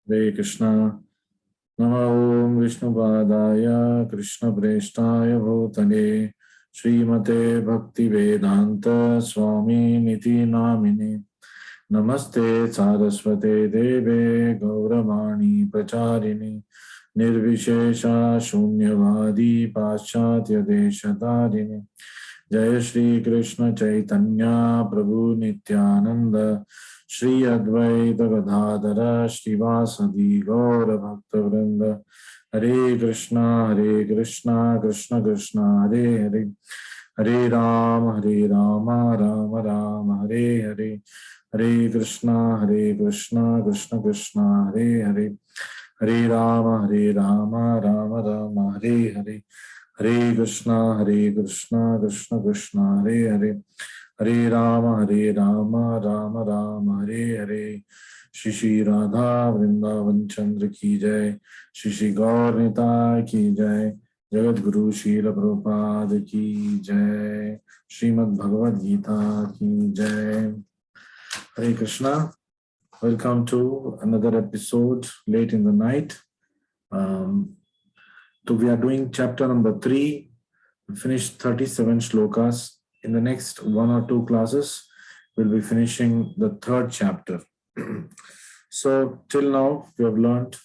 हरे कृष्णा। नमः ओम विष्णुपादाय कृष्णप्रेष्ठाय भूतले श्रीमते भक्तिवेदांत स्वामी निति नामिने। नमस्ते सारस्वते देवे गौरवाणी प्रचारिणे निर्विशेषा शून्यवादी पाश्चात्य देशतारिणे। जय श्री कृष्ण चैतन्य प्रभु नित्यानंद श्री अद्वैत गदाधर श्रीवासदि गौर भक्तवृंद। हरे कृष्णा कृष्ण कृष्ण हरे हरे, हरे राम राम राम हरे हरे। हरे कृष्णा कृष्ण कृष्ण हरे हरे, हरे राम राम राम हरे हरे। हरे कृष्णा कृष्ण कृष्ण हरे हरे, हरे राम राम राम हरे हरे। श्री श्री राधा वृंदावन चंद्र की जय, श्री श्री गौर निताय की जय, जगत गुरु शील प्रभुपाद की जय, श्रीमद् भगवद गीता की जय। हरे Krishna. Welcome to another episode late in the night. So we are doing chapter number 3. We finished 37 shlokas. In the next 1 or 2 classes, we'll be finishing the 3rd chapter. So till now, we have learned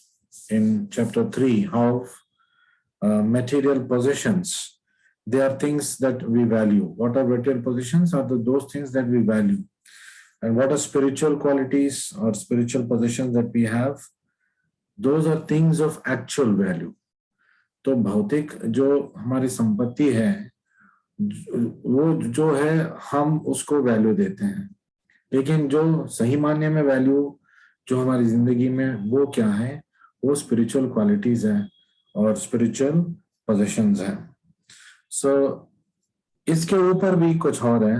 in chapter 3 how material possessions, they are things that we value. What are material possessions? Are those things that we value. And what are spiritual qualities or spiritual possessions that we have? Those are things of actual value. तो भौतिक जो हमारी संपत्ति है वो जो है हम उसको वैल्यू देते हैं, लेकिन जो सही मायने में वैल्यू जो हमारी जिंदगी में वो क्या है, वो स्पिरिचुअल क्वालिटीज है और स्पिरिचुअल पोजीशंस है। सो इसके ऊपर भी कुछ और है,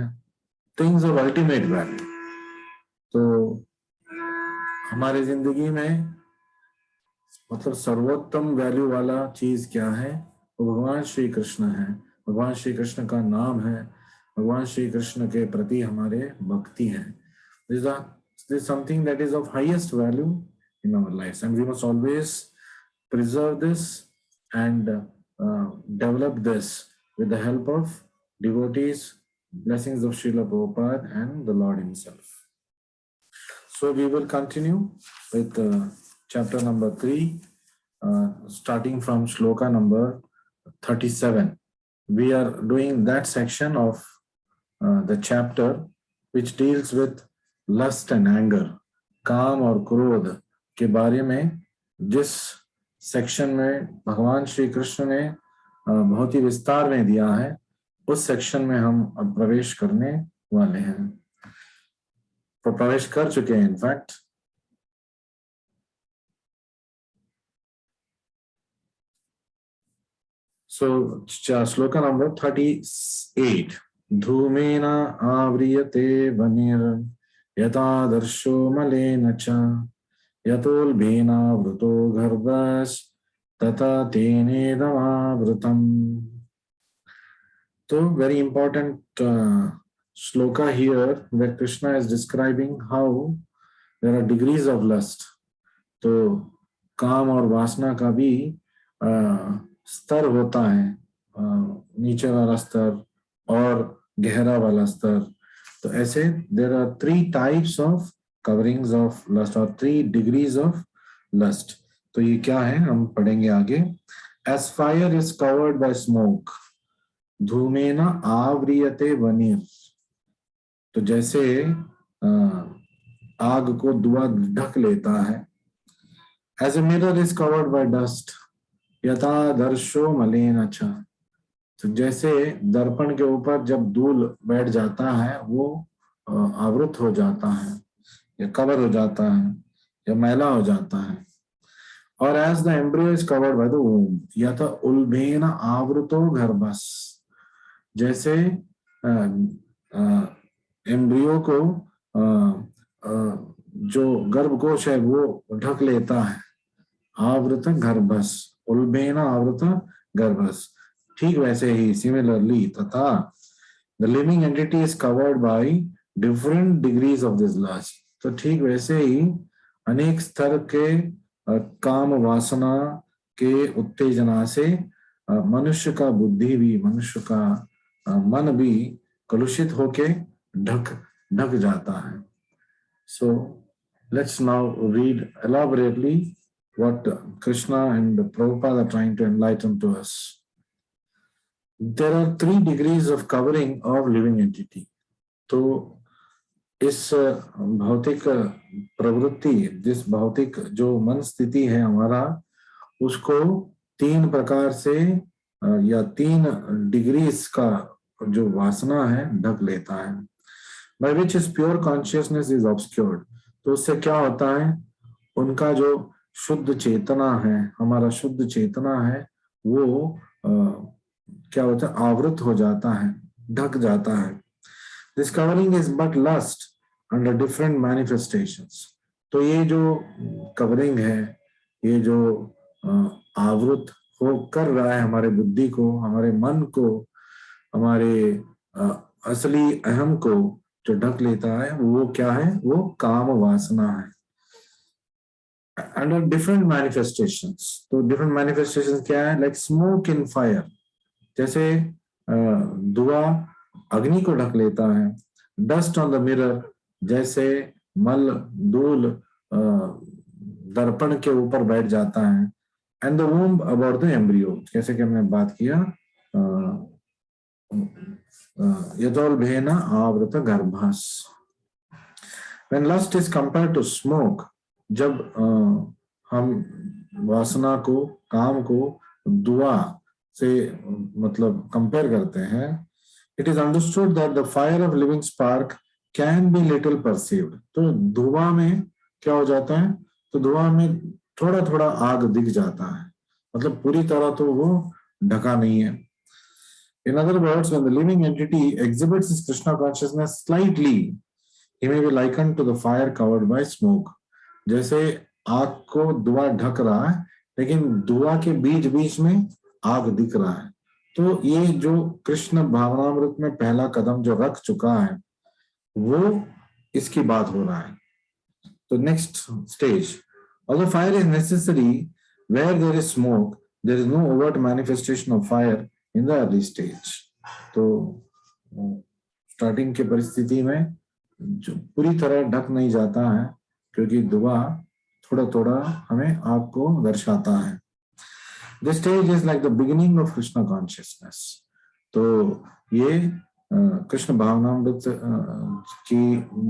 थिंग्स ऑफ अल्टीमेट वैल्यू। तो हमारी जिंदगी में मतलब सर्वोत्तम वैल्यू वाला चीज क्या है? वो भगवान श्री कृष्ण है। भगवान श्री कृष्ण का नाम है, भगवान श्री कृष्ण के प्रति हमारे भक्ति है। This is something that is of highest value in our lives, and we must always preserve this and develop this with the help of devotees, blessings of Srila Prabhupada and the Lord himself. So we will continue with chapter number 3, starting from shloka number 37. We are doing that section of the chapter which deals with lust and anger, काम और क्रोध के बारे में। जिस section में भगवान श्री कृष्ण ने बहुत ही विस्तार में दिया है, उस सेक्शन में हम अब प्रवेश करने वाले हैं, तो प्रवेश कर चुके हैं इनफैक्ट। So shloka number 38. धूमेन आव्रियते वनिर् यथादर्शो मलेन च यतोल्बेनावृतो गर्भस् तथा तेनेदमावृतम्। So very important shloka here where Krishna is describing how there are degrees of lust. तो काम और वासना का भी स्तर होता है, नीचे वाला स्तर और गहरा वाला स्तर। तो ऐसे there are 3 types of coverings of lust और 3 डिग्रीज ऑफ लस्ट। तो ये क्या है हम पढ़ेंगे आगे। As fire is covered by smoke धूमेन आव्रियते वनिर। तो जैसे आग को धुआं ढक लेता है, as a mirror is covered by dust यथा दर्शो मलेन च। तो जैसे दर्पण के ऊपर जब धूल बैठ जाता है वो आवृत हो जाता है या कवर हो जाता है या मैला हो जाता है। और as the embryo is covered by the womb यथा उल्बेन आवृतो गर्भस्। जैसे एम्ब्रियो को जो गर्भकोश है वो ढक लेता है, आवृत गर्भस्, उल्बेन आवृत गर्भस्। ठीक वैसे ही सिमिलरली तथा the living entity is covered by different degrees of this lust. तो ठीक वैसे ही अनेक स्तर के काम वासना के उत्तेजना से मनुष्य का बुद्धि भी, मनुष्य का मन भी कलुषित होके ढक ढक जाता है. So let's now read elaborately what Krishna and Prabhupada are trying to enlighten to us. There are 3 degrees of covering of living entity. तो इस भौतिक प्रवृत्ति, जिस भौतिक जो मन स्थिति है हमारा, उसको 3 प्रकार से या 3 डिग्रीज का जो वासना है ढक लेता है. By which is pure consciousness is obscured. तो उससे क्या होता है, उनका जो शुद्ध चेतना है, हमारा शुद्ध चेतना है, वो क्या होता है, आवृत हो जाता है, ढक जाता है. This covering is but lust under different manifestations. तो ये जो कवरिंग है, ये जो आवृत हो कर रहा है हमारे बुद्धि को, हमारे मन को, हमारे असली अहम को जो ढक लेता है, वो क्या है, वो काम वासना है. Under different manifestations. तो different manifestations क्या है, like smoke in fire. जैसे धुआं अग्नि को ढक लेता है. Dust on the mirror, जैसे मल धूल दर्पण के ऊपर बैठ जाता है. And the womb about the embryo, जैसे कि हमने बात किया, यदोल्भेन आवृत गर्भास. When lust is compared to smoke, जब हम वासना को, काम को धुआं से मतलब कंपेयर करते हैं, it is understood that the fire of living spark can be little perceived. तो धुआं में क्या हो जाता है, तो धुआं में थोड़ा थोड़ा आग दिख जाता है, मतलब पूरी तरह तो वो ढका नहीं है. In other words, when the living entity exhibits his Krishna consciousness slightly, he may be likened to the fire covered by smoke. जैसे आग को धुआं ढक रहा है, लेकिन धुआं के बीच बीच में आग दिख रहा है. तो ये जो कृष्ण भावनामृत में पहला कदम जो रख चुका है, वो इसकी बात हो रहा है. तो next stage, although fire is necessary where there is smoke, there is no overt manifestation of fire in the early stage. तो स्टार्टिंग के परिस्थिति में जो पूरी तरह ढक नहीं जाता है, क्योंकि धुआं थोड़ा थोड़ा हमें आग को दर्शाता है. This stage is like the beginning of Krishna consciousness. तो ये कृष्ण भावनामृत की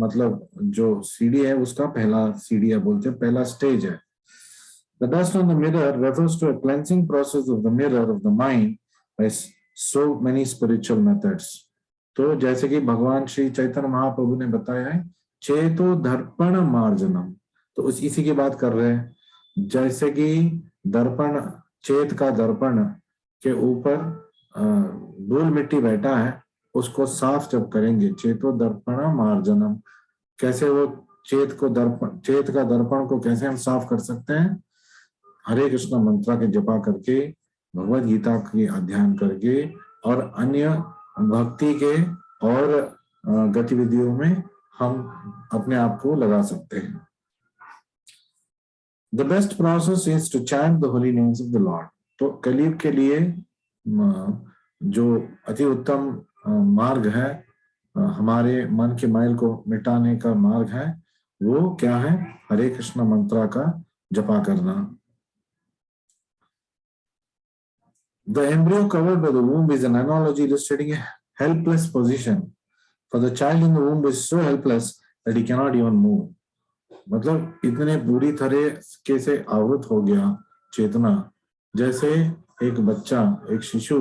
मतलब जो सीढ़ी है, उसका पहला सीढ़ी है, बोलते हैं पहला स्टेज है. The dust on the mirror refers to a cleansing process of the mirror of the mind by so many spiritual methods. तो जैसे कि भगवान श्री चैतन्य महाप्रभु ने बताया है, चेतो दर्पण मार्जनम, तो इसी की बात कर रहे हैं. जैसे कि दर्पण, चेत का दर्पण के ऊपर धूल मिट्टी बैठा है, उसको साफ जब करेंगे, चेतो दर्पण मार्जनम, कैसे वो चेत का दर्पण को कैसे हम साफ कर सकते हैं, हरे कृष्ण मंत्र के जपा करके, भगवद गीता की अध्ययन करके और अन्य भक्ति के और गतिविधियों में हम अपने आप को लगा सकते हैं. The best process is to chant the holy names of the Lord. तो कलयुग के लिए जो अति उत्तम मार्ग है, हमारे मन के मैल को मिटाने का मार्ग है, वो क्या है, हरे कृष्ण मंत्र का जपा करना. The embryo covered by the womb is an analogy illustrating a helpless position. For the child in the womb is so helpless that he cannot even move. मतलब इतने बुरी तरह से आवृत हो गया चेतना, जैसे एक बच्चा, एक शिशु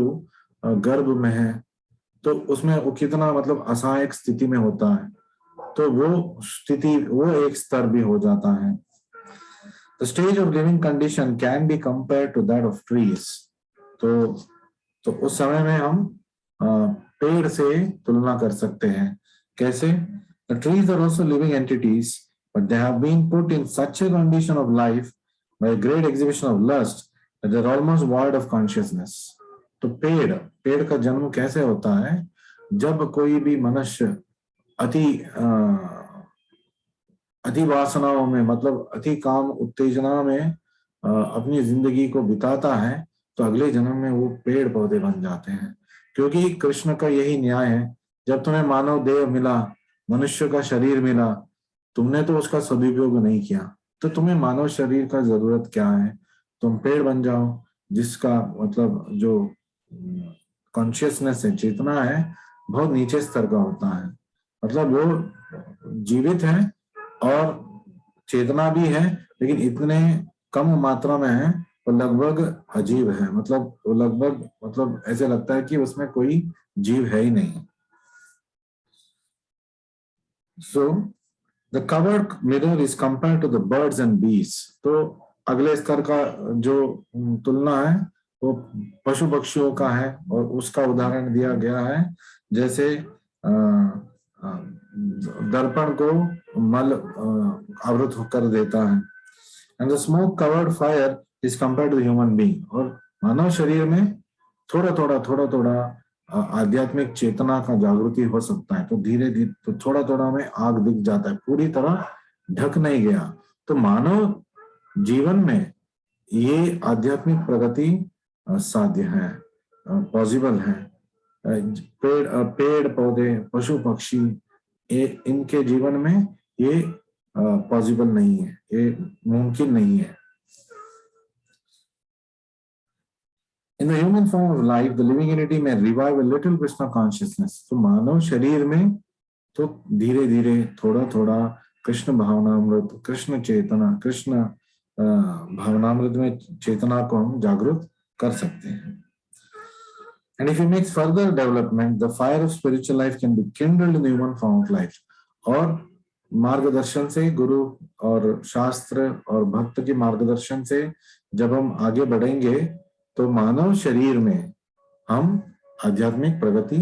गर्भ में है, तो उसमें वो कितना मतलब असहायक स्थिति में होता है, तो वो स्थिति, वो एक स्तर भी हो जाता है. The stage of living condition can be compared to that of trees. तो उस समय में हम पेड़ से तुलना कर सकते हैं. कैसे? The trees are also living entities, but they have been put in such a condition of life by a great exhibition of lust that they are almost void of consciousness. तो पेड़ का जन्म कैसे होता है, जब कोई भी मनुष्य अति वासनाओं में, मतलब अति काम उत्तेजना में अपनी जिंदगी को बिताता है तो अगले जन्म में वो पेड़ पौधे बन जाते हैं, क्योंकि कृष्ण का यही न्याय है। जब तुम्हें मानव देह मिला, मनुष्य का शरीर मिला, तुमने तो उसका सदुपयोग नहीं किया, तो तुम्हें मानव शरीर का जरूरत क्या है? तुम पेड़ बन जाओ, जिसका मतलब जो कॉन्शियसनेस है, चेतना है, बहुत नीचे स्तर का होता है। मतलब वो जीवित है और चेतना भी है, लेकिन इतने कम मात्रा में है, वो लगभग अजीब है। मतलब वो लगभग, मतलब ऐसे लगता है कि उसमें कोई जीव है ही नहीं। So the covered mirror is compare to the birds and bees. तो अगले स्तर का जो तुलना है वो पशु पक्षियों का है, और उसका उदाहरण दिया गया है जैसे दर्पण को मल आवृत कर देता है। And the smoke covered fire is compared to human being. और मानव शरीर में थोड़ा थोड़ा आध्यात्मिक चेतना का जागृति हो सकता है, तो धीरे धीरे, तो थोड़ा थोड़ा में आग दिख जाता है, पूरी तरह ढक नहीं गया। तो मानव जीवन में ये आध्यात्मिक प्रगति साध्य है, पॉसिबल है। पेड़ पौधे, पशु पक्षी, इनके जीवन में ये पॉसिबल नहीं है, ये मुमकिन नहीं है। In the human form of life, the living entity may revive a little Krishna consciousness. तो मानव शरीर में तो धीरे धीरे थोड़ा थोड़ा कृष्ण भावनामृत, कृष्ण चेतना, कृष्ण भावनामृत में चेतना को हम जागृत कर सकते हैं। And if he makes further development, the fire of spiritual life can be kindled in the human form of life. और मार्गदर्शन से, गुरु और शास्त्र और भक्त के मार्गदर्शन से जब हम आगे बढ़ेंगे, तो मानव शरीर में हम आध्यात्मिक प्रगति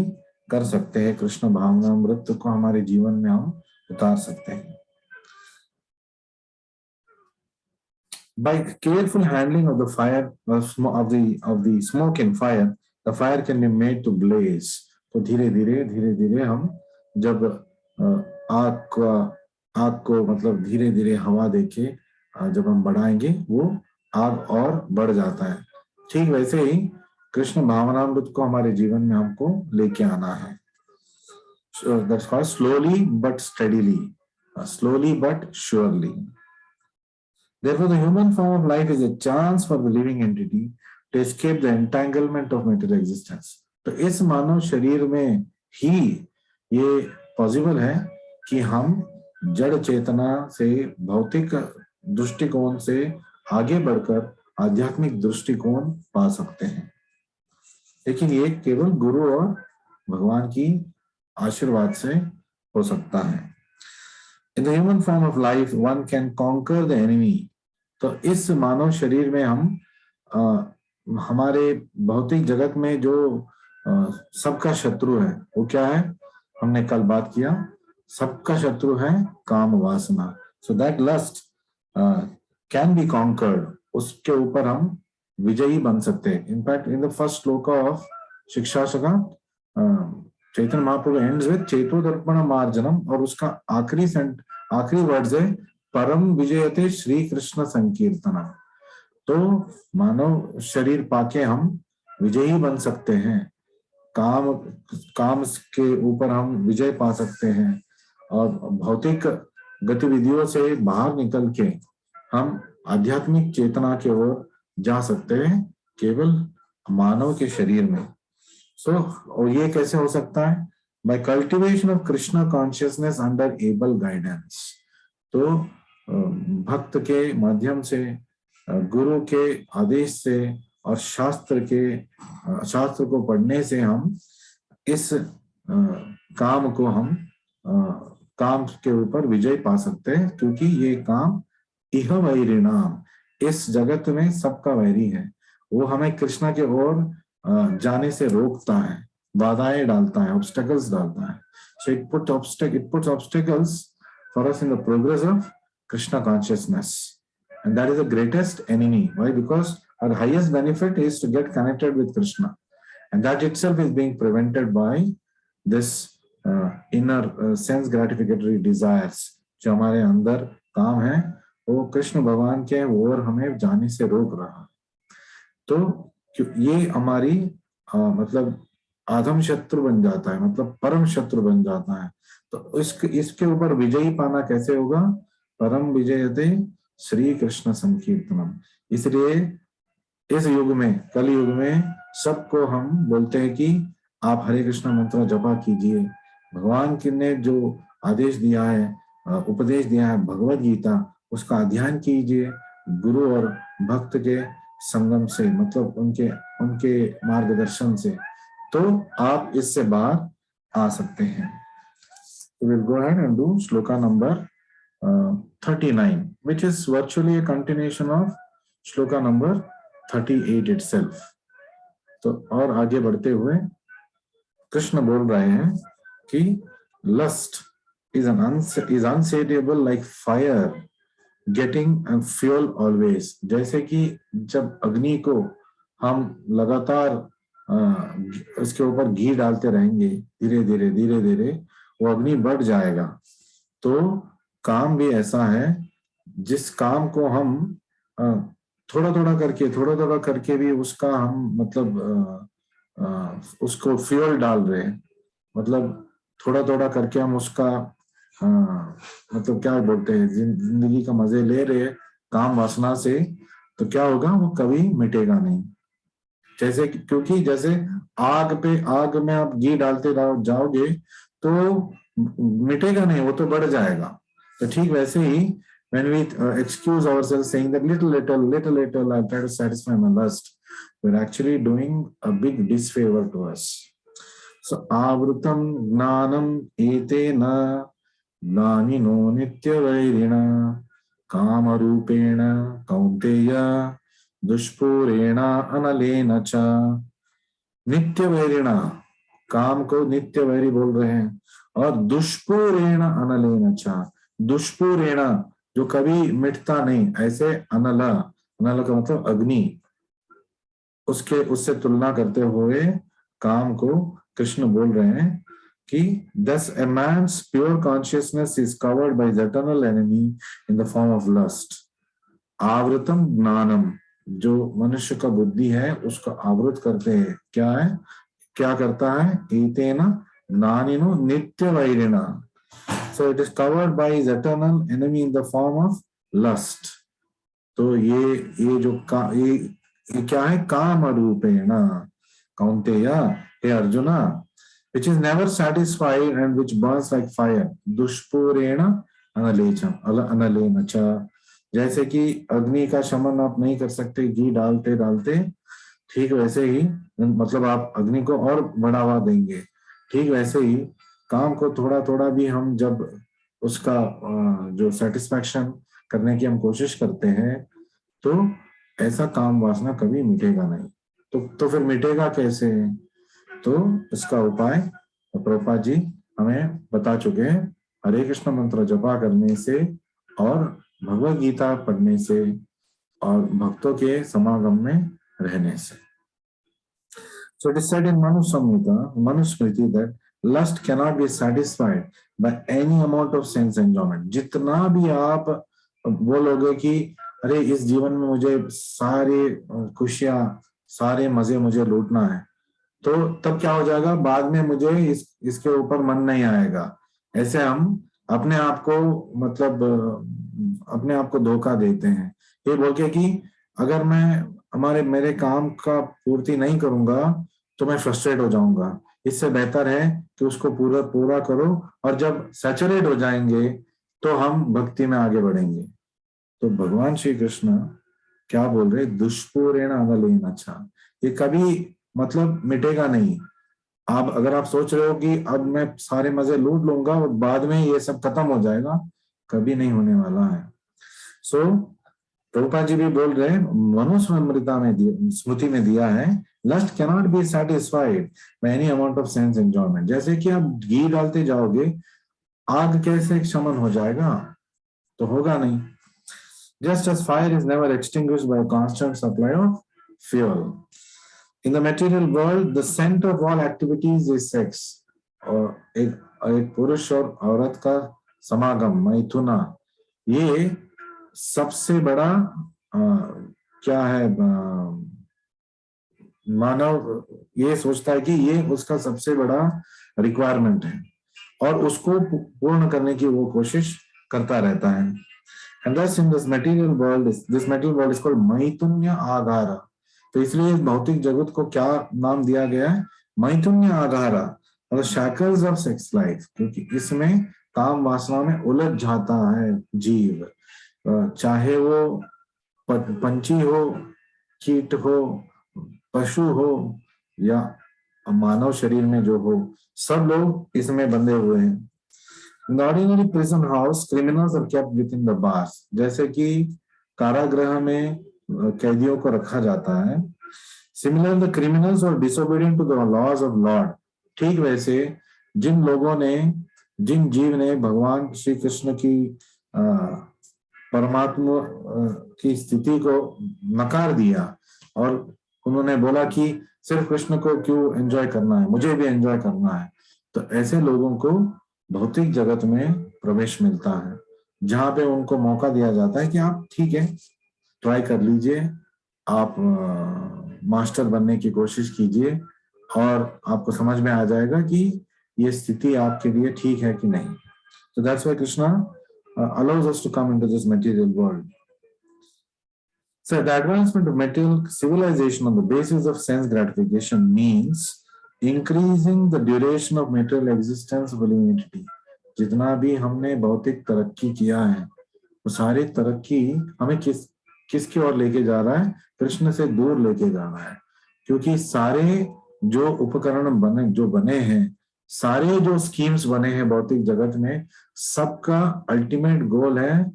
कर सकते हैं। कृष्ण भावनामृत को हमारे जीवन में हम उतार सकते हैं। By careful handling of the fire, of the smoke and fire, the fire can be made to blaze. तो धीरे धीरे हम जब आग को मतलब धीरे धीरे हवा देके जब हम बढ़ाएंगे, वो आग और बढ़ जाता है। ठीक वैसे ही कृष्ण भावनामृत को हमारे जीवन में हमको लेके आना है। That's called slowly but steadily, slowly but surely. Therefore, the human form of life is a chance for the living entity to escape the entanglement of material existence. तो इस मानव शरीर में ही ये पॉसिबल है कि हम जड़ चेतना से, भौतिक दृष्टिकोण से आगे बढ़कर आध्यात्मिक दृष्टिकोण पा सकते हैं। लेकिन ये केवल गुरु और भगवान की आशीर्वाद से हो सकता है। In the human form of life, one can conquer the enemy. तो इस मानव शरीर में हम हमारे भौतिक जगत में जो सबका शत्रु है, वो क्या है? हमने कल बात किया, सबका शत्रु है काम वासना। So that lust can be conquered. उसके ऊपर हम विजयी बन सकते हैं। In fact in the first shloka of शिक्षा शका, चैतन्य महाप्रभु एंड्स विद चेतो दर्पण मार्जनम, और उसका आखिरी वर्ड्स है परम विजयते श्री कृष्ण संकीर्तना। तो मानव शरीर पाके हम विजयी बन सकते हैं, काम के ऊपर हम विजय पा सकते हैं, और भौतिक गतिविधियों से बाहर निकल के हम आध्यात्मिक चेतना की ओर जा सकते हैं, केवल मानव के शरीर में। और ये कैसे हो सकता है? By cultivation of Krishna consciousness under able guidance. तो भक्त के माध्यम से, गुरु के आदेश से और शास्त्र को पढ़ने से हम इस काम के ऊपर विजय पा सकते हैं, क्योंकि ये काम इह वैरिणाम, इस जगत में सबका वैरी है। वो हमें कृष्णा के ओर जाने से रोकता है, बाधाएं डालता है, ऑब्स्टेकल्स डालता है। So it puts obstacles for us in the progress of Krishna consciousness, and that is the greatest enemy. Why? Because our highest benefit is to get connected with Krishna, and that itself is being prevented by this inner sense gratificatory desires जो हमारे अंदर काम है, वो कृष्ण भगवान के ओर हमें जाने से रोक रहा है। तो ये हमारी मतलब आधम शत्रु बन जाता है, मतलब परम शत्रु बन जाता है। तो इसके ऊपर विजयी पाना कैसे होगा? परम विजयते श्री कृष्ण संकीर्तनम। इसलिए इस युग में, कल युग में, सबको हम बोलते हैं कि आप हरे कृष्ण मंत्र जपा कीजिए। भगवान ने जो आदेश दिया है, उपदेश दिया है भगवत गीता, उसका अध्ययन कीजिए गुरु और भक्त के संगम से, मतलब उनके उनके मार्गदर्शन से, तो आप इससे बाहर आ सकते हैं। We'll go ahead and do shloka number 39, which is virtually a continuation of shloka number 38 itself. तो और आगे बढ़ते हुए कृष्ण बोल रहे हैं कि lust is unsatiable like fire getting fuel always। जैसे कि जब अग्नि को हम लगातार उसके ऊपर घी डालते रहेंगे, धीरे धीरे धीरे धीरे वो अग्नि बढ़ जाएगा। तो काम भी ऐसा है, जिस काम को हम थोड़ा थोड़ा करके भी उसका हम मतलब उसको फ्यूल डाल रहे हैं, मतलब थोड़ा थोड़ा करके हम उसका मतलब क्या बोलते हैं, जिंदगी का मजे ले रहे हैं काम वासना से, तो क्या होगा? वो कभी मिटेगा नहीं। जैसे क्योंकि जैसे आग में आप घी डालते जाओगे तो मिटेगा नहीं, वो तो बढ़ जाएगा। तो ठीक वैसे ही when we excuse ourselves saying that little I try to satisfy my lust, we're actually doing a big disfavor to us. So आवृतम ज्ञानम एतेन ज्ञानिनो नित्यवैरिणा कामरूपेण कौन्तेय दुष्पूरेण अनलेन च। नित्य वैरिणा, काम को नित्य वैरी बोल रहे हैं, और दुष्पूरेण अनलेन च, दुष्पूरेण जो कभी मिटता नहीं, ऐसे अनल, अनल का मतलब अग्नि, उससे तुलना करते हुए काम को कृष्ण बोल रहे हैं कि thus a man's pure consciousness is covered by the eternal enemy in the form of lust. आवृतम ज्ञानम, जो मनुष्य का बुद्धि है उसको आवृत करते हैं, क्या है, क्या करता है? एतेन ज्ञानिनो नित्य वैरिणा, so it is covered by his eternal enemy in the form of lust. तो ये जो ये क्या है? काम रूपेण कौन्तेय, हे arjuna, which is never satisfied and which burns like fire, दुष्पूरेण अनलेन च। जैसे कि अग्नि का शमन आप नहीं कर सकते घी डालते डालते, ठीक वैसे ही, मतलब आप अग्नि को और बढ़ावा देंगे, ठीक वैसे ही काम को थोड़ा थोड़ा भी हम जब उसका जो सेटिस्फैक्शन करने की हम कोशिश करते हैं, तो ऐसा काम वासना कभी मिटेगा नहीं। तो फिर मिटेगा कैसे? तो इसका उपाय प्रभुपाद जी हमें बता चुके हैं, हरे कृष्ण मंत्र जपा करने से और भगवत गीता पढ़ने से और भक्तों के समागम में रहने से। So it is said in Manusmriti that lust cannot be satisfied by any amount of sense enjoyment. जितना भी आप बोलोगे कि अरे इस जीवन में मुझे सारे खुशियां, सारे मजे मुझे लूटना है, तो तब क्या हो जाएगा? बाद में मुझे इसके ऊपर मन नहीं आएगा। ऐसे हम अपने आप को मतलब अपने आप को धोखा देते हैं, ये बोल के कि अगर मैं मेरे काम का पूर्ति नहीं करूंगा तो मैं फ्रस्ट्रेट हो जाऊंगा, इससे बेहतर है कि उसको पूरा करो, और जब सैचुरेट हो जाएंगे तो हम भक्ति में आगे बढ़ेंगे। तो भगवान श्री कृष्ण क्या बोल रहे? दुष्पूरेण अनलेन च, ये कभी मतलब मिटेगा नहीं। अगर आप सोच रहे हो कि अब मैं सारे मजे लूट लूंगा और बाद में ये सब खत्म हो जाएगा, कभी नहीं होने वाला है। सो प्रभुपाद जी भी बोल रहे हैं, स्मृति में दिया है, lust cannot be satisfied by any amount of sense enjoyment. जैसे कि आप घी डालते जाओगे, आग कैसे शमन हो जाएगा? तो होगा नहीं। Just as fire is never extinguished by a constant supply of fuel. In the material world, the center of all activities is sex. और एक पुरुष और औरत का समागम, मैथुना, ये सबसे बड़ा क्या है, मानव ये सोचता है कि ये उसका सबसे बड़ा रिक्वायरमेंट है और उसको पूर्ण करने की वो कोशिश करता रहता है। And thus in this material world is called मैथुन्य आधारा। तो इसलिए इस भौतिक जगत को क्या नाम दिया गया है, मैथुन्य आधारा, और शैकल्स ऑफ सेक्स लाइफ, क्योंकि इसमें काम वासना में उलझ जाता है जीव, चाहे वो पंछी हो, कीट हो, पशु हो या मानव शरीर में जो हो, सब लोग इसमें बंधे हुए हैं। In the ordinary prison house, criminals are kept within the bars. जैसे कि कारागृह में कैदियों को रखा जाता है। Similar, the criminals are disobedient to the laws of Lord. ठीक वैसे जिन जीव ने भगवान श्री कृष्ण की परमात्मा की स्थिति को नकार दिया और उन्होंने बोला कि सिर्फ कृष्ण को क्यों एंजॉय करना है, मुझे भी एंजॉय करना है, तो ऐसे लोगों को भौतिक जगत में प्रवेश मिलता है, जहां पे उनको मौका दिया जाता है कि आप ठीक है, ट्राई कर लीजिए, आप मास्टर बनने की कोशिश कीजिए और आपको समझ में आ जाएगा कि ये स्थिति आपके लिए ठीक है कि नहीं। So that's why Krishna allows us to come into this material world. So the advancement of material civilization on the basis of sense gratification means increasing the duration of material existence of living entity. जितना भी हमने भौतिक तरक्की किया है, वो सारी तरक्की हमें किसकी ओर लेके जा रहा है, कृष्ण से दूर लेके जा रहा है, क्योंकि सारे जो उपकरण बने हैं, सारे जो स्कीम्स बने हैं भौतिक जगत में, सबका अल्टीमेट गोल है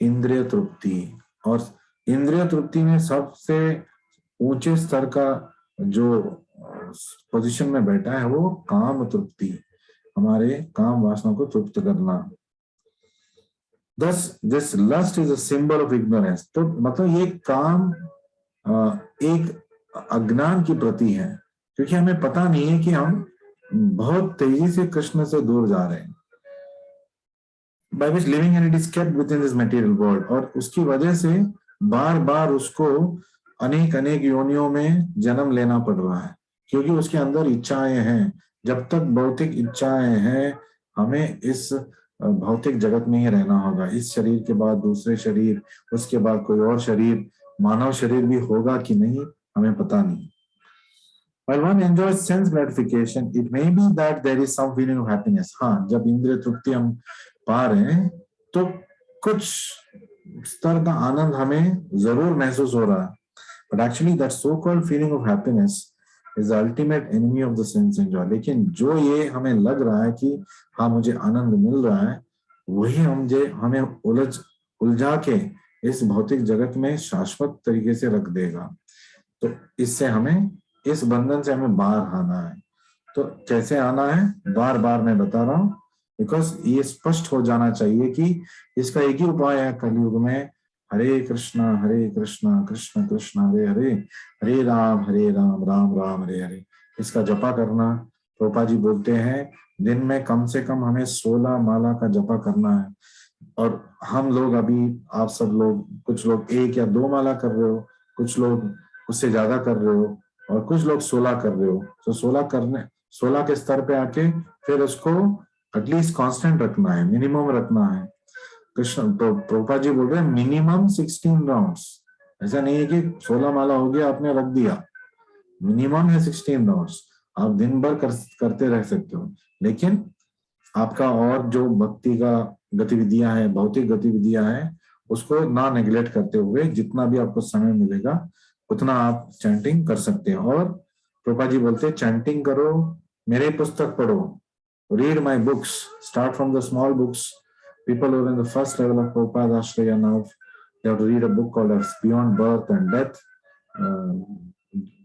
इंद्रिय तृप्ति, और इंद्रिय तृप्ति में सबसे ऊंचे स्तर का जो पोजीशन में बैठा है वो काम तृप्ति, हमारे काम वासना को तृप्त करना। Thus, this lust is a symbol of ignorance. तो मतलब ये काम एक अज्ञान की प्रति है, क्योंकि हमें पता नहीं है कि हम बहुत तेजी से कृष्ण से दूर जा रहे हैं। By which living entity is kept within this material world, और उसकी वजह से बार बार उसको अनेक योनियों में जन्म लेना पड़ रहा है, क्योंकि उसके अंदर इच्छाएं हैं। जब तक भौतिक इच्छाएं हैं, हमें इस भौतिक जगत में ही रहना होगा। इस शरीर के बाद दूसरे शरीर, उसके बाद कोई और शरीर, मानव शरीर भी होगा कि नहीं हमें पता नहीं। While one enjoys sense gratification, it may be that there is some feeling of happiness. हाँ, जब इंद्रिय तृप्ति हम पा रहे हैं तो कुछ स्तर का आनंद हमें जरूर महसूस हो रहा है, but actually that so-called feeling of happiness is the ultimate enemy of the sense enjoy. लेकिन जो ये हमें लग रहा है कि हाँ मुझे आनंद मिल रहा है, वही हमें उलझा के इस भौतिक जगत में शाश्वत तरीके से रख देगा। तो इससे हमें, इस बंधन से हमें बाहर आना है। तो कैसे आना है, बार बार मैं बता रहा हूँ, बिकॉज ये स्पष्ट हो जाना चाहिए कि इसका एक ही उपाय है कलयुग में, हरे कृष्णा कृष्ण कृष्ण हरे हरे, हरे राम राम राम हरे हरे। इसका जपा करना, प्रभुपाद जी बोलते हैं दिन में कम से कम हमें 16 माला का जपा करना है, और हम लोग अभी, आप सब लोग, कुछ लोग 1 या 2 माला कर रहे हो, कुछ लोग उससे ज्यादा कर रहे हो, और कुछ लोग 16 कर रहे हो। तो 16 के स्तर पे आके फिर उसको एटलीस्ट कांस्टेंट रखना है, मिनिमम रखना है। कृष्ण तो प्रभुपाद जी बोल रहे हैं मिनिमम 16 राउंड्स। ऐसा नहीं है कि 16 माला हो गया आपने रख दिया, मिनिमम है 16 राउंड्स। आप दिन भर करते रह सकते हो, लेकिन आपका और जो भक्ति का गतिविधियां हैं, भौतिक गतिविधियां हैं, उसको ना नेग्लेक्ट करते हुए जितना भी आपको समय मिलेगा उतना आप चैंटिंग कर सकते हैं। और प्रभुपाद जी बोलते हैं चैंटिंग करो, मेरे पुस्तक पढ़ो, read my books, start from the small books. People who are in the first level of Prabhupada Ashraya now, they have to read a book called as Beyond Birth and Death.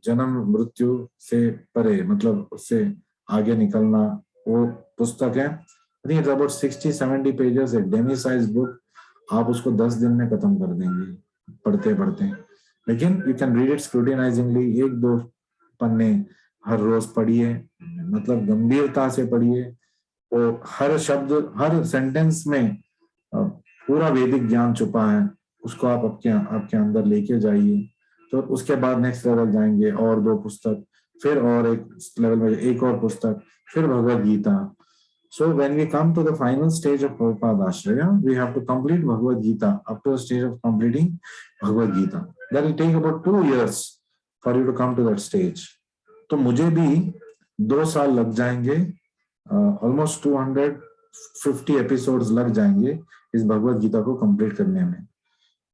जन्म मृत्यु से परे, मतलब उससे आगे निकलना, वो पुस्तक है। I think it's about 60-70 pages, a demi-sized book. आप उसको 10 दिन में खत्म कर देंगे पढ़ते पढ़ते। लेकिन you can read it scrutinizingly, 1-2 पन्ने हर रोज पढ़िए, मतलब गंभीरता से पढ़िए। वो हर शब्द, हर सेंटेंस में पूरा वैदिक ज्ञान छुपा है, उसको आप आपके अंदर लेके जाइए। तो उसके बाद नेक्स्ट लेवल जाएंगे, और 2 पुस्तक, फिर और एक लेवल में एक और पुस्तक, फिर Bhagavad Gita. So when we come to the final stage of Prabhupada Ashraya, we have to complete Bhagavad Gita up to the stage of completing Bhagavad Gita. That will take about 2 years for you to come to that stage. तो मुझे भी 2 साल लग जाएंगे, almost 250 episodes लग जाएंगे इस भगवत गीता को कंप्लीट करने में।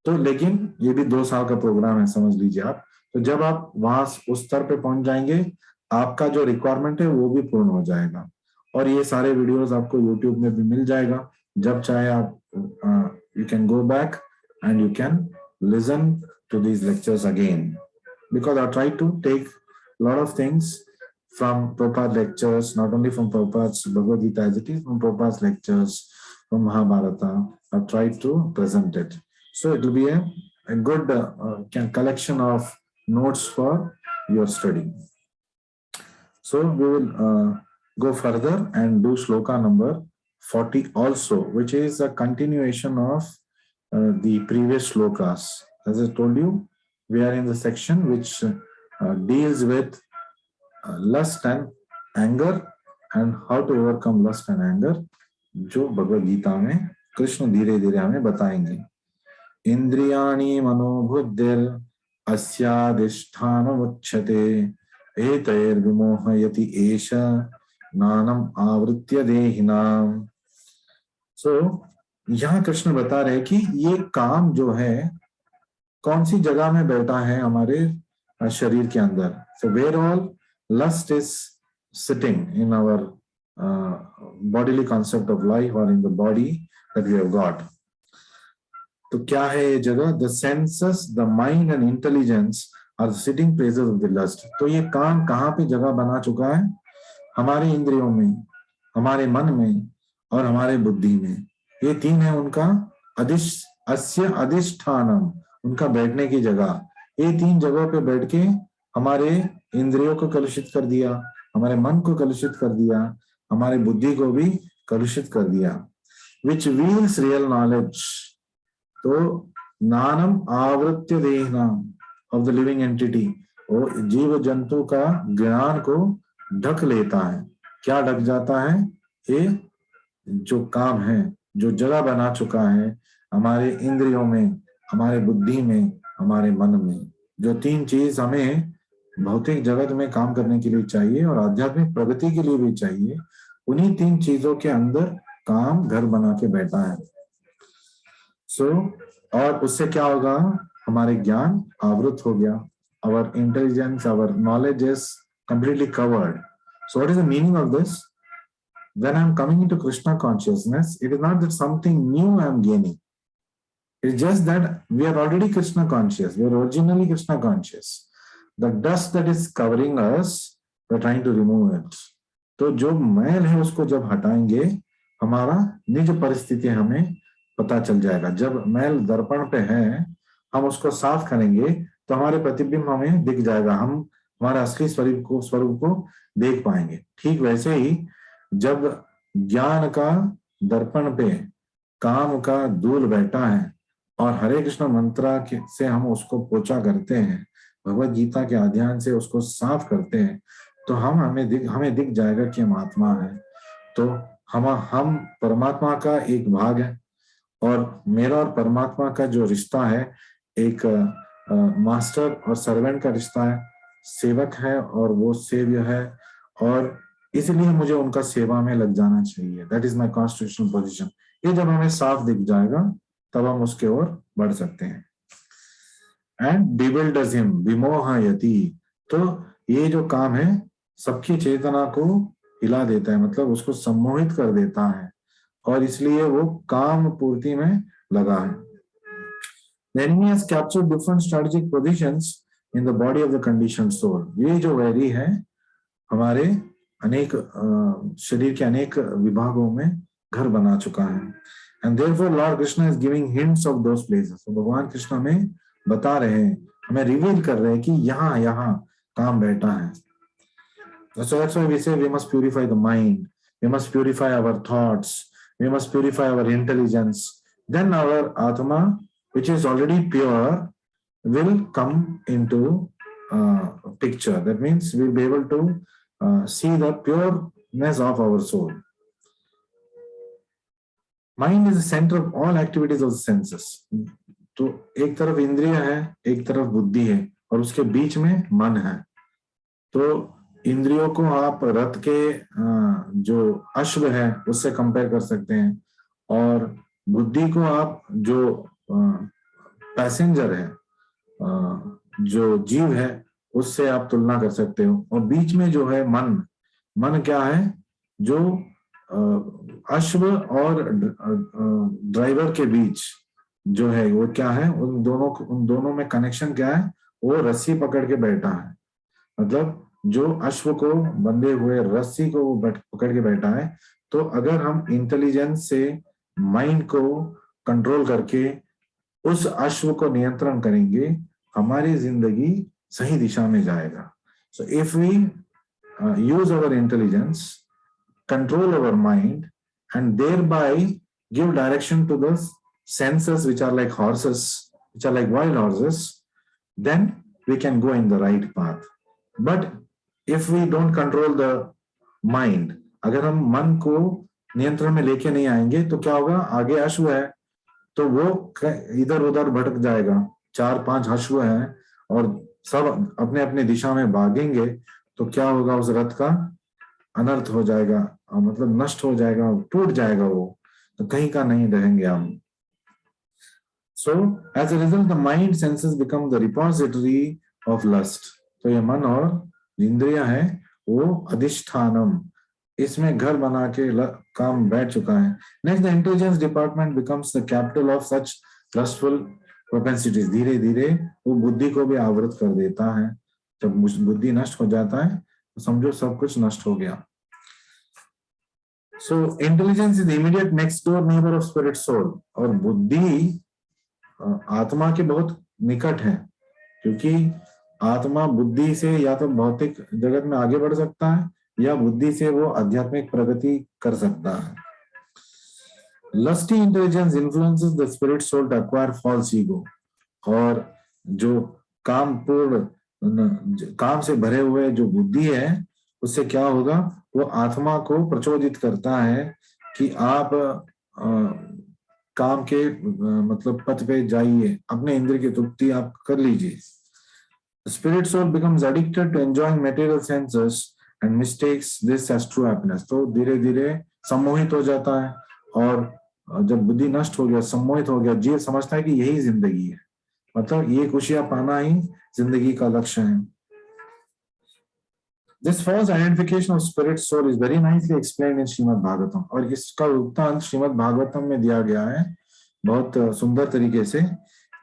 तो लेकिन ये भी 2 साल का प्रोग्राम है, समझ लीजिए आप। तो जब आप वहां उस स्तर पे पहुंच जाएंगे, आपका जो रिक्वायरमेंट है वो भी पूर्ण हो जाएगा। और ये सारे वीडियोस आपको यूट्यूब में भी मिल जाएगा, जब चाहे आप you can go back and you can listen to these lectures again, because I try to take lot of things from Prabhupada lectures, not only from Prabhupada's Bhagavad Gita as it is, from Prabhupada's lectures, from Mahabharata. I've tried to present it. So it will be a good collection of notes for your study. So we will go further and do shloka number 40 also, which is a continuation of the previous shlokas. As I told you, we are in the section which deals with lust and anger and how to overcome lust and anger, जो भगवद गीता में कृष्ण धीरे धीरे हमें बताएंगे। इंद्रियाणि मनोबुद्धिर अस्याधिष्ठानमुच्यते एतैर्विमोहयति एष नानम आवृत्य देहिनाम। सो यहाँ कृष्ण बता रहे कि ये काम जो है कौन सी जगह में बैठा है हमारे शरीर के अंदर। So where all lust is sitting in our bodily concept of life or in the body that we have got. तो क्या है ये जगह? The senses, the mind and intelligence are the sitting places of the lust. तो ये काम कहाँ पे जगह बना चुका है? हमारे इंद्रियों में, हमारे मन में और हमारे बुद्धि में। ये 3 है उनका अस्य अधिष्ठानम, उनका बैठने की जगह। ये 3 जगहों पे बैठ के हमारे इंद्रियों को कलुषित कर दिया, हमारे मन को कलुषित कर दिया, हमारे बुद्धि को भी कलुषित कर दिया। विच वील्स रियल नॉलेज, तो नानम आवृत्य देहना ऑफ द लिविंग एंटिटी, वो जीव जंतु का ज्ञान को ढक लेता है। क्या ढक जाता है? ये जो काम है, जो जगह बना चुका है हमारे इंद्रियों में, हमारे बुद्धि में, हमारे मन में। जो 3 चीज हमें भौतिक जगत में काम करने के लिए चाहिए और आध्यात्मिक प्रगति के लिए भी चाहिए, उन्हीं 3 चीजों के अंदर काम घर बना के बैठा है। और उससे क्या होगा? हमारे ज्ञान आवृत हो गया। Our intelligence, our knowledge is completely covered. So what is the meaning of this? When I'm coming into Krishna consciousness, it is not that something new I'm gaining. It's just that we are already Krishna conscious. We are originally Krishna conscious. The dust that is covering us, we are trying to remove it. तो जो मैल है उसको जब हटाएंगे, हमारा निज परिस्थिति हमें पता चल जाएगा। जब मैल दर्पण पे है, हम उसको साफ करेंगे तो हमारे प्रतिबिंब हमें दिख जाएगा, हम हमारे असली स्वरूप को देख पाएंगे। ठीक वैसे ही जब ज्ञान का दर्पण पे काम का धूल बैठा है और हरे कृष्ण मंत्र से हम उसको पोछा करते हैं, भगवत गीता के अध्ययन से उसको साफ करते हैं, तो हमें दिख जाएगा कि हम आत्मा है। तो हम परमात्मा का एक भाग है, और मेरा और परमात्मा का जो रिश्ता है एक मास्टर और सर्वेंट का रिश्ता है। सेवक है और वो सेव्य है, और इसलिए मुझे उनका सेवा में लग जाना चाहिए। That is my constitutional position. ये जब हमें साफ दिख जाएगा तब हम उसके ओर बढ़ सकते हैं। एंड bewilders him, विमोहयति, तो ये जो काम है सबकी चेतना को हिला देता है, मतलब उसको सम्मोहित कर देता है, और इसलिए वो काम पूर्ति में लगा है। The enemy has captured different strategic positions in the body of the conditioned soul. ये जो वैरी है हमारे अनेक शरीर के अनेक विभागों में घर बना चुका है। And therefore Lord Krishna is giving hints of those places. तो भगवान कृष्ण हमें बता रहे हैं, हमें रिवील कर रहे हैं कि यहाँ काम बैठा है। So that's why we say we must purify the mind, we must purify our thoughts, we must purify our intelligence, then our Atma, which is already pure, will come into picture. That means we'll be able to see the pureness of our soul. Mind is the center of all activities of the senses. तो एक तरफ इंद्रिय है, एक तरफ बुद्धि है, और उसके बीच में मन है. तो इंद्रियों को आप रथ के जो अश्व है उससे कंपेयर कर सकते हैं, और बुद्धि को आप जो पैसेंजर है, जो जीव है, उससे आप तुलना कर सकते हो. और बीच में जो है मन, मन क्या है? जो अश्व और ड्राइवर के बीच जो है वो क्या है? उन दोनों में कनेक्शन क्या है? वो रस्सी पकड़ के बैठा है. मतलब जो अश्व को बंधे हुए रस्सी को पकड़ के बैठा है. तो अगर हम इंटेलिजेंस से माइंड को कंट्रोल करके उस अश्व को नियंत्रण करेंगे, हमारी जिंदगी सही दिशा में जाएगा. So if we use our intelligence, control our mind, and thereby give direction to the senses, which are like horses, which are like wild horses, then we can go in the right path. But if we don't control the mind, अगर हम मन को नियंत्रण में लेके नहीं आएंगे तो क्या होगा? आगे अश्व है तो वो इधर उधर भटक जाएगा. 4-5 अश्व हैं और सब अपने अपने दिशा में भागेंगे, तो क्या होगा? उस रथ का अनर्थ हो जाएगा, मतलब नष्ट हो जाएगा, टूट जाएगा वो, तो कहीं का नहीं रहेंगे हम. So as a result the mind senses become the repository of lust. तो ये मन और इंद्रियां है वो अधिष्ठानम, इसमें घर बना के काम बैठ चुका है. Next, the intelligence department becomes the capital of such lustful propensities. धीरे धीरे वो बुद्धि को भी आवृत कर देता है. जब बुद्धि नष्ट हो जाता है तो समझो सब कुछ नष्ट हो गया. So intelligence is the immediate next door neighbour of spirit soul. और बुद्धि आत्मा के बहुत निकट है, क्योंकि आत्मा बुद्धि से या तो भौतिक जगत में आगे बढ़ सकता है या बुद्धि से वो आध्यात्मिक प्रगति कर सकता है. Lusty intelligence influences the spirit soul to acquire false ego. और जो काम से भरे हुए जो बुद्धि है, उससे क्या होगा? वो आत्मा को प्रचोदित करता है कि आप काम के मतलब पथ पे जाइए, अपने इंद्रिय की तृप्ति आप कर लीजिए. Spirit soul becomes addicted to enjoying material senses and mistakes this as true happiness. तो धीरे धीरे सम्मोहित हो जाता है, और जब बुद्धि नष्ट हो गया, सम्मोहित हो गया, जीव समझता है कि यही जिंदगी है, मतलब ये खुशियां पाना ही जिंदगी का लक्ष्य है. This false identification of spirit soul is very nicely explained in Shrimad Bhagavatam. और इसका वृत्तांत श्रीमद् भागवतम में दिया गया है बहुत सुंदर तरीके से.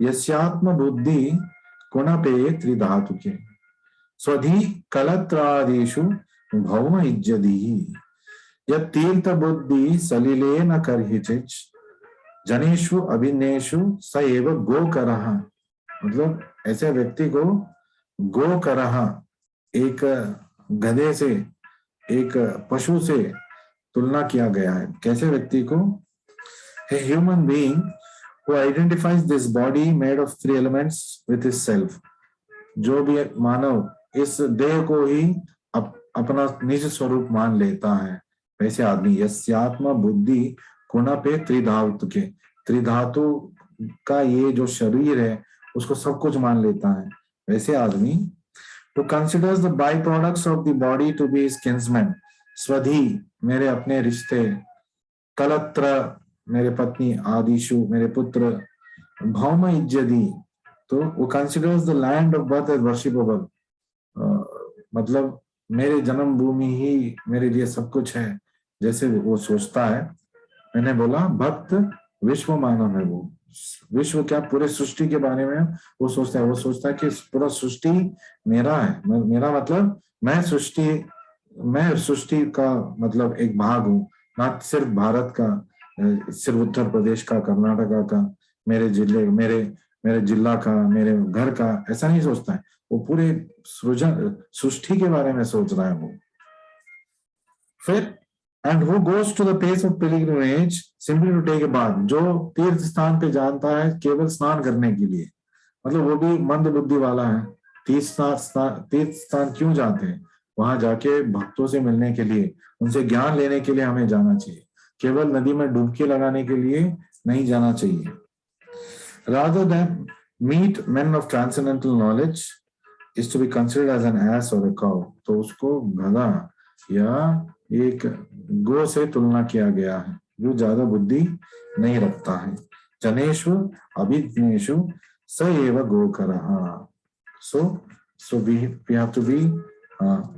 यस्यात्म बुद्धि कुणपे त्रिधातुके स्वधि कलत्रादिषु भौम इज्जति यत् तीर्थ बुद्धि सलिले न करहिचिच जनेषु अभिन्नेषु स एव गोकरः. मतलब ऐसे व्यक्ति को गोकरः, एक गधे से, एक पशु से तुलना किया गया है. कैसे व्यक्ति को? A human being who identifies this body made of 3 elements with his self. जो भी मानव इस देह को ही अपना निज स्वरूप मान लेता है, वैसे आदमी. यस्यात्म बुद्धि कुणपे त्रिधातु के, त्रिधातु का ये जो शरीर है उसको सब कुछ मान लेता है, वैसे आदमी. To considers the byproducts of the body to be his kinsmen. स्वधि, मेरे अपने रिश्ते, कलत्र, मेरे पत्नी, आदिशु, मेरे पुत्र, भौम इज्जति, तो वो considers the land of birth as worshipable. मतलब मेरे जन्म भूमि ही मेरे लिए सब कुछ है, जैसे वो सोचता है. मैंने बोला भक्त विश्व मानव है. वो विश्व क्या, पूरे सृष्टि के बारे में वो सोचता है. वो सोचता है कि पूरा सृष्टि मेरा है. मेरा मतलब मैं सृष्टि का मतलब एक भाग हूँ, ना सिर्फ भारत का, सिर्फ उत्तर प्रदेश का, कर्नाटका का, मेरे जिला का, मेरे घर का. ऐसा नहीं सोचता है. वो पूरे सृष्टि के बारे में सोच रहा है वो. फिर and who goes to the place of pilgrimage simply to take a bath, जो तीर्थ स्थान पे जानता है केवल स्नान करने के लिए, मतलब वो भी मंद बुद्धि वाला है। तीर्थ स्थान क्यों जाते हैं? वहां जाके भक्तों से मिलने के लिए, उनसे ज्ञान लेने के लिए हमें जाना चाहिए, केवल नदी में डुबकी लगाने के लिए नहीं जाना चाहिए। Rather than meet men of transcendental knowledge is to be considered as an ass or a cow, तो उसको गधा या एक गो से तुलना किया गया है जो ज्यादा बुद्धि नहीं रखता है। जनेषु अभिज्ञेषु स एव गोकरः। So we have to be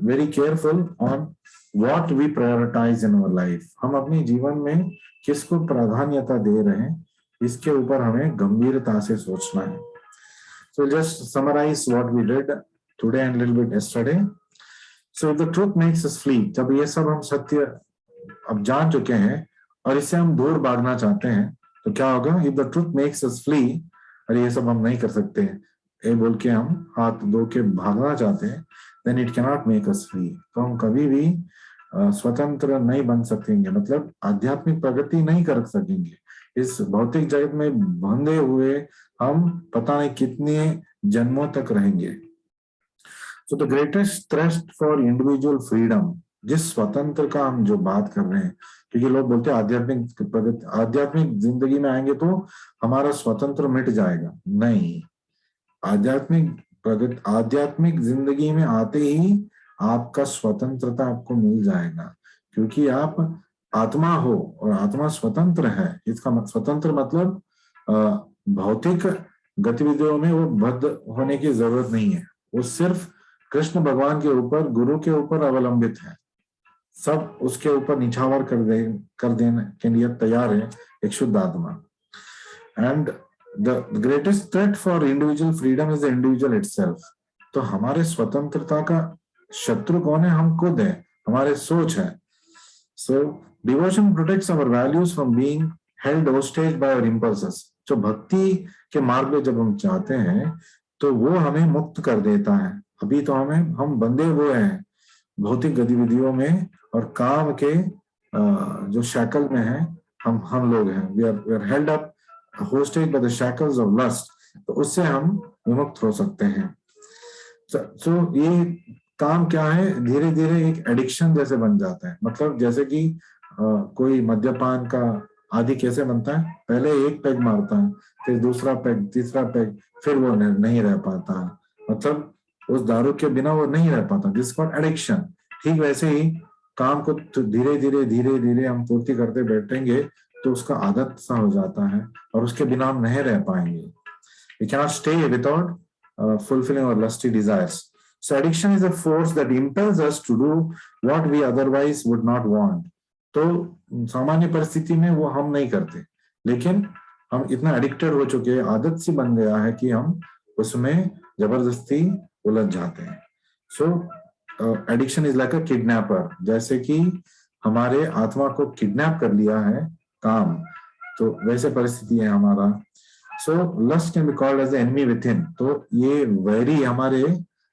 very careful on what we prioritize in our life. हम अपने जीवन में किसको प्राधान्यता दे रहे हैं, इसके ऊपर हमें गंभीरता से सोचना है। So just summarize what we did today and a little bit yesterday. So if the truth makes us flee, जब ये सब हम सत्य अब जान चुके हैं और इससे हम दूर भागना चाहते हैं तो क्या होगा? If the truth makes us flee, अरे ये सब हम नहीं कर सकते, ये बोल के हम हाथ धो के भागना चाहते हैं, then it cannot make us free. तो हम कभी भी स्वतंत्र नहीं बन सकेंगे, मतलब आध्यात्मिक प्रगति नहीं कर सकेंगे। इस भौतिक जगत में बंधे हुए हम पता नहीं कितने जन्मों तक रहेंगे। So the greatest thrust for individual freedom, जिस स्वतंत्र का हम जो बात कर रहे हैं, क्योंकि लोग बोलते हैं आध्यात्मिक जिंदगी में आएंगे तो हमारा स्वतंत्र मिट जाएगा। नहीं, आध्यात्मिक जिंदगी में आते ही आपका स्वतंत्रता आपको मिल जाएगा, क्योंकि आप आत्मा हो और आत्मा स्वतंत्र है। इसका स्वतंत्र मतलब भौतिक गतिविधियों में वो बद्ध होने की जरूरत नहीं है, वो सिर्फ कृष्ण भगवान के ऊपर, गुरु के ऊपर अवलंबित है, सब उसके ऊपर निछावर कर देने के लिए तैयार है एक शुद्ध आत्मा। And the greatest threat for individual freedom is the individual itself. तो हमारे स्वतंत्रता का शत्रु कौन है? हम खुद हैं, हमारे सोच है। So devotion protects our values from being held hostage by our impulses. जो भक्ति के मार्ग में जब हम चाहते हैं तो वो हमें मुक्त कर देता है। अभी तो हम बंधे हुए हैं भौतिक गतिविधियों में और काम के जो शैकल में है, हम लोग हैं। we are held up hostage by the shackles of lust. तो उससे हम विमुक्त हो सकते हैं। So ये काम क्या है? धीरे धीरे एक एडिक्शन जैसे बन जाता है। मतलब जैसे कि कोई मद्यपान का आदि कैसे बनता है? पहले एक पैग मारता है, फिर दूसरा पैग, तीसरा पैग, फिर वो नहीं रह पाता, मतलब उस दारू के बिना वो नहीं रह पाता, दिस कॉल्ड एडिक्शन। ठीक वैसे ही काम को धीरे धीरे हम पूर्ति करते बैठेंगे तो उसका आदत सा हो जाता है और उसके बिना हम नहीं रह पाएंगे। We cannot stay without fulfilling our lusty desires. So addiction is a force that impels us to do what we otherwise would not want. तो सामान्य परिस्थिति में वो हम नहीं करते, लेकिन हम इतना एडिक्टेड हो चुके हैं, आदत सी बन गया है कि हम उसमें जबरदस्ती उलझ जाते हैं। So addiction is like a kidnapper, जैसे कि हमारे आत्मा को किडनैप कर लिया है काम, तो वैसे परिस्थिति है हमारा। So lust can be called as the enemy within. तो ये वैरी हमारे,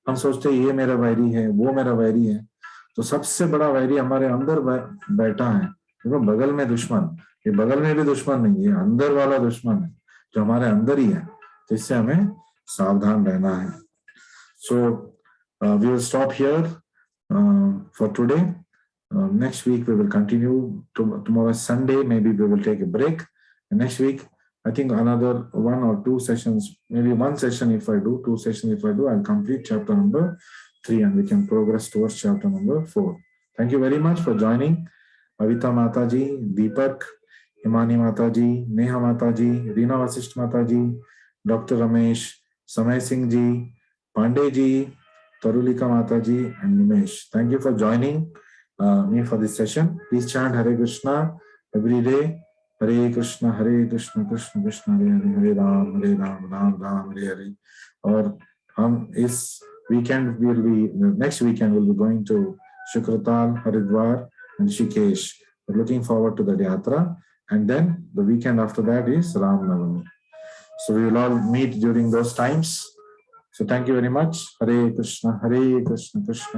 हम सोचते हैं ये मेरा वैरी है, वो मेरा वैरी है, तो सबसे बड़ा वैरी हमारे अंदर बैठा है। देखो बगल में दुश्मन, ये बगल में भी दुश्मन नहीं, ये अंदर वाला दुश्मन है जो हमारे अंदर ही है, तो इससे हमें सावधान रहना है। So we will stop here for today. Next week we will continue. Tomorrow is Sunday, maybe we will take a break. And next week, I think another 1 or 2 sessions, maybe 1 session if I do, 2 sessions if I do, I'll complete chapter number 3 and we can progress towards chapter number 4. Thank you very much for joining. Avita Mataji, Deepak, Himani Mataji, Neha Mataji, Reena Vasisht Mataji, Dr. Ramesh, Samay Singh Ji, Pandey Ji, Tarulika Mataji, and Nimesh. Thank you for joining me for this session. Please chant Hare Krishna every day. Hare Krishna, Krishna Krishna, Hare Hare, Hare Ram, Ram Ram, Hare Hare. और हम इस weekend next weekend we'll be going to Shukratal, Haridwar, and Rishikesh. We're looking forward to the yatra, and then the weekend after that is Ram Navami. So we will all meet during those times. So thank you very much. Hare Krishna, Krishna Krishna.